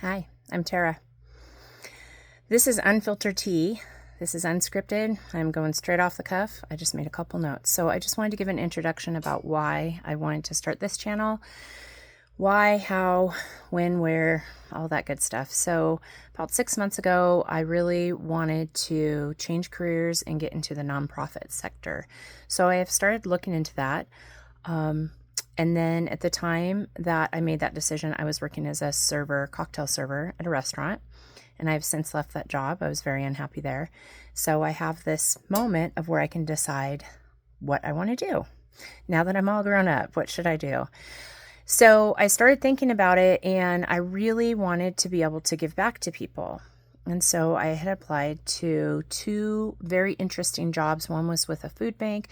Hi, I'm Tara. This is Unfiltered T. This is unscripted. I'm going straight off the cuff. I just made a couple notes. So I just wanted to give an introduction about why I wanted to start this channel. Why, how, when, where, all that good stuff. So about 6 months ago, I really wanted to change careers and get into the nonprofit sector. So I have started looking into that. And then at the time that I made that decision, I was working as a server, cocktail server at a restaurant. And I've since left that job. I was very unhappy there. So I have this moment of where I can decide what I want to do. Now that I'm all grown up, what should I do? So I started thinking about it, and I really wanted to be able to give back to people. And so I had applied to two very interesting jobs. One was with a food bank,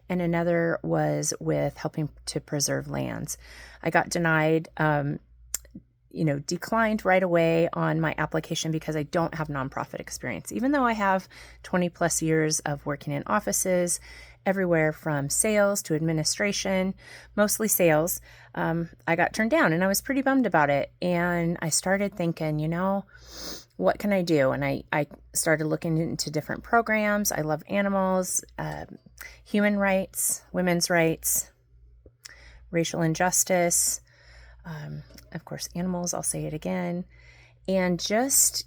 and another was with helping to preserve lands. I got denied, declined right away on my application because I don't have nonprofit experience, even though I have 20 plus years of working in offices, everywhere from sales to administration, mostly sales. I got turned down, and I was pretty bummed about it. And I started thinking, what can I do? And I started looking into different programs. I love animals, human rights, women's rights, racial injustice, of course, animals, I'll say it again, and just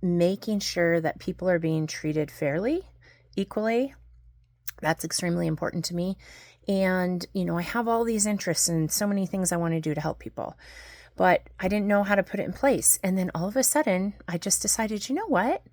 making sure that people are being treated fairly, equally. That's extremely important to me. And, I have all these interests and so many things I want to do to help people, but I didn't know how to put it in place. And then all of a sudden, I just decided, you know what?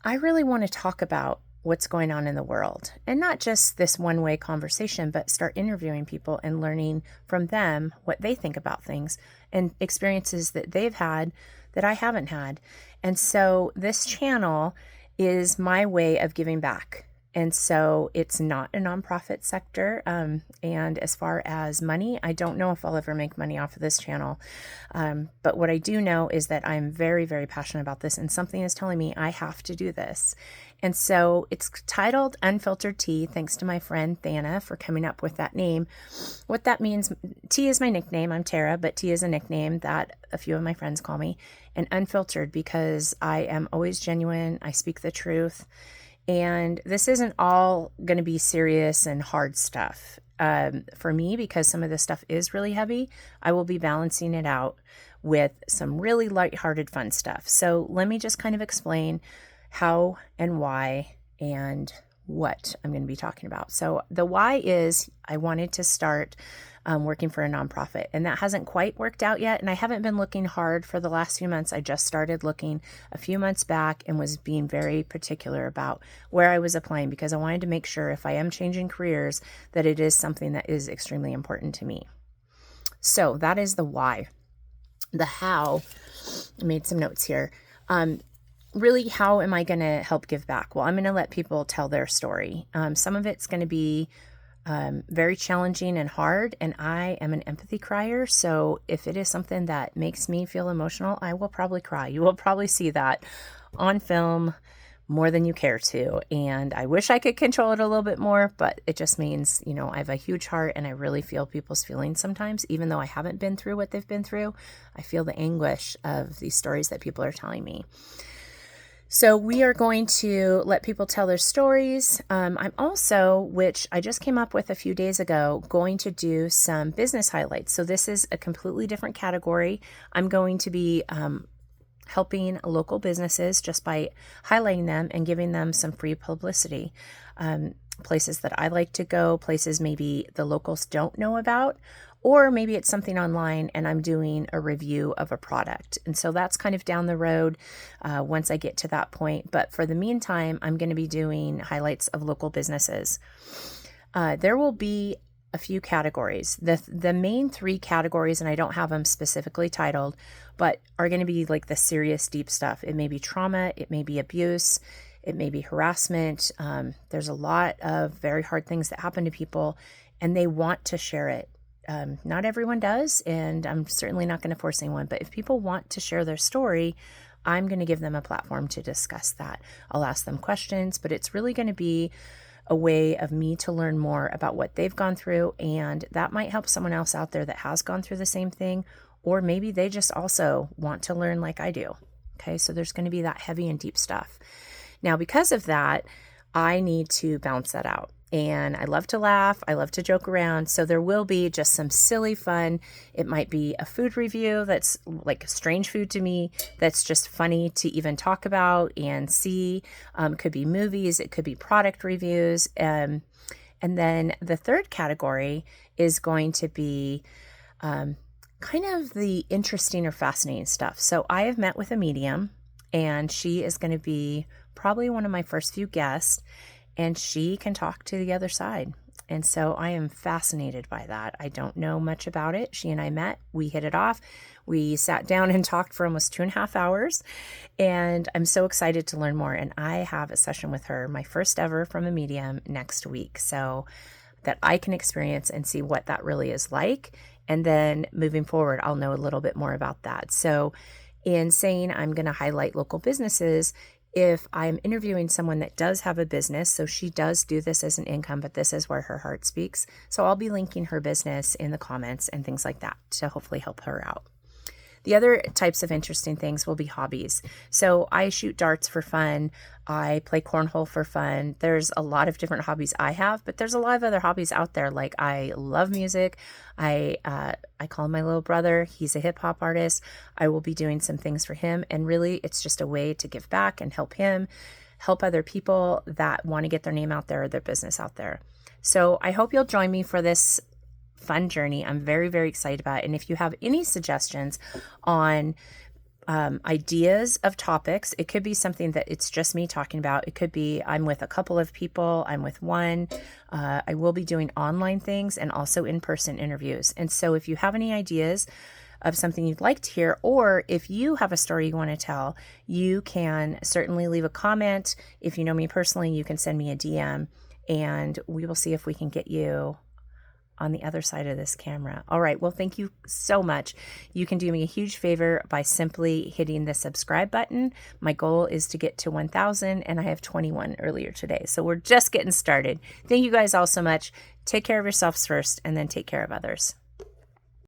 I really want to talk about what's going on in the world, and not just this one-way conversation, but start interviewing people and learning from them what they think about things and experiences that they've had that I haven't had. And so this channel is my way of giving back. And so it's not a nonprofit sector. And as far as money, I don't know if I'll ever make money off of this channel. But what I do know is that I'm very, very passionate about this, and something is telling me I have to do this. And so it's titled Unfiltered T, thanks to my friend Thana for coming up with that name. What that means, T is my nickname. I'm Tara, but T is a nickname that a few of my friends call me. And unfiltered because I am always genuine. I speak the truth. And this isn't all going to be serious and hard stuff. For me, because some of this stuff is really heavy, I will be balancing it out with some really lighthearted, fun stuff. So let me just kind of explain how and why and what I'm going to be talking about. So the why is I wanted to start working for a nonprofit, and that hasn't quite worked out yet. And I haven't been looking hard for the last few months. I just started looking a few months back and was being very particular about where I was applying, because I wanted to make sure if I am changing careers that it is something that is extremely important to me. So that is the why. The how, I made some notes here. Really, how am I going to help give back? Well, I'm going to let people tell their story. Some of it's going to be very challenging and hard, and I am an empathy crier. So if it is something that makes me feel emotional, I will probably cry. You will probably see that on film more than you care to. And I wish I could control it a little bit more, but it just means, I have a huge heart, and I really feel people's feelings sometimes, even though I haven't been through what they've been through. I feel the anguish of these stories that people are telling me. So we are going to let people tell their stories. I'm also, which I just came up with a few days ago, going to do some business highlights. So this is a completely different category. I'm going to be helping local businesses just by highlighting them and giving them some free publicity. Places that I like to go, places maybe the locals don't know about, or maybe it's something online and I'm doing a review of a product. And so that's kind of down the road once I get to that point. But for the meantime, I'm going to be doing highlights of local businesses. There will be a few categories. The main three categories, and I don't have them specifically titled, but are going to be like the serious, deep stuff. It may be trauma, it may be abuse, it may be harassment. There's a lot of very hard things that happen to people, and they want to share it. Not everyone does, and I'm certainly not going to force anyone, but if people want to share their story, I'm going to give them a platform to discuss that. I'll ask them questions, but it's really going to be a way of me to learn more about what they've gone through, and that might help someone else out there that has gone through the same thing, or maybe they just also want to learn like I do. Okay, so there's going to be that heavy and deep stuff. Now, because of that, I need to balance that out. And I love to laugh. I love to joke around. So there will be just some silly fun. It might be a food review that's like strange food to me, that's just funny to even talk about and see. It could be movies. It could be product reviews. And then the third category is going to be kind of the interesting or fascinating stuff. So I have met with a medium, and she is going to be probably one of my first few guests, and she can talk to the other side. And so I am fascinated by that. I don't know much about it. She and I met, we hit it off. We sat down and talked for almost 2.5 hours, and I'm so excited to learn more. And I have a session with her, my first ever from a medium, next week, so that I can experience and see what that really is like. And then moving forward, I'll know a little bit more about that. So in saying I'm going to highlight local businesses, if I'm interviewing someone that does have a business, so she does do this as an income, but this is where her heart speaks. So I'll be linking her business in the comments and things like that to hopefully help her out. The other types of interesting things will be hobbies. So I shoot darts for fun. I play cornhole for fun. There's a lot of different hobbies I have, but there's a lot of other hobbies out there. Like I love music. I call him my little brother. He's a hip hop artist. I will be doing some things for him. And really, it's just a way to give back and help him, help other people that want to get their name out there or their business out there. So I hope you'll join me for this fun journey. I'm very, very excited about it. And if you have any suggestions on ideas of topics, it could be something that it's just me talking about. It could be I'm with a couple of people, I'm with one. I will be doing online things and also in-person interviews. And so if you have any ideas of something you'd like to hear, or if you have a story you want to tell, you can certainly leave a comment. If you know me personally, you can send me a DM, and we will see if we can get you on the other side of this camera. All right. Well, thank you so much. You can do me a huge favor by simply hitting the subscribe button. My goal is to get to 1,000, and I have 21 earlier today. So we're just getting started. Thank you guys all so much. Take care of yourselves first, and then take care of others.